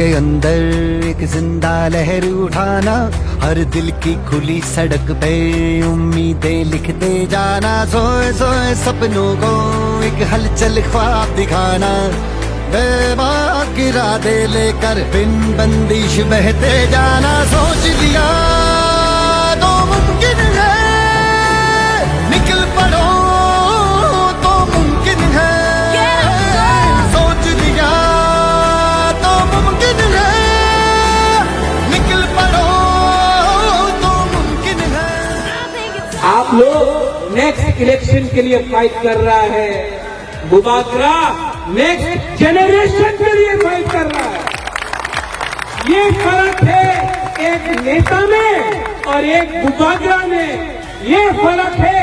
के अंदर एक जिंदा लहर उठाना, हर दिल की खुली सड़क पे उम्मीदें लिखते जाना, सोए सोए सपनों को एक हलचल ख्वाब दिखाना, बेबाक इरादे लेकर बिन बंदिश बहते जाना। सोच लिया तो मुमकिन है, निकल पड़ो तो मुमकिन है, सोच लिया तो मुमकिन है, निकल पड़ो तो मुमकिन है। आप लोग नेक्स्ट इलेक्शन के लिए फाइट कर रहा है, मुबाकरा नेक्स्ट जेनरेशन के लिए फाइट कर रहा है। ये फर्क है एक नेता में और एक मुबाकरा में, ये फर्क है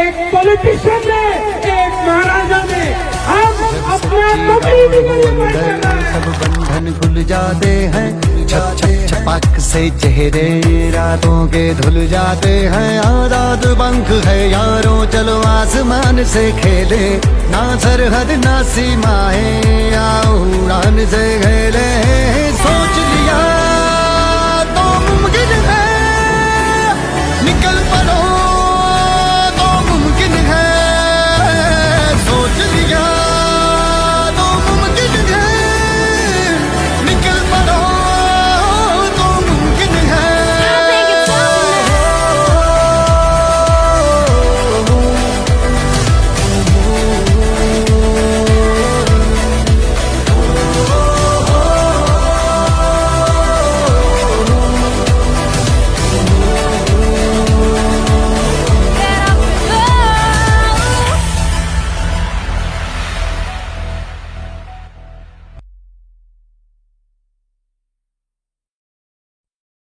एक पॉलिटिशियन में, एक महाराजा में। हम अपना कम्युनिटी के लिए फाइट कर रहे हैं। सब बंधन खुल जाते हैं, छप छप छपाक से चेहरे रातों के धुल जाते हैं। आजाद पंख है यारों, चलो आसमान से खेले, ना सरहद ना सीमाएं, आओ उड़ान से खेले। सोच लिया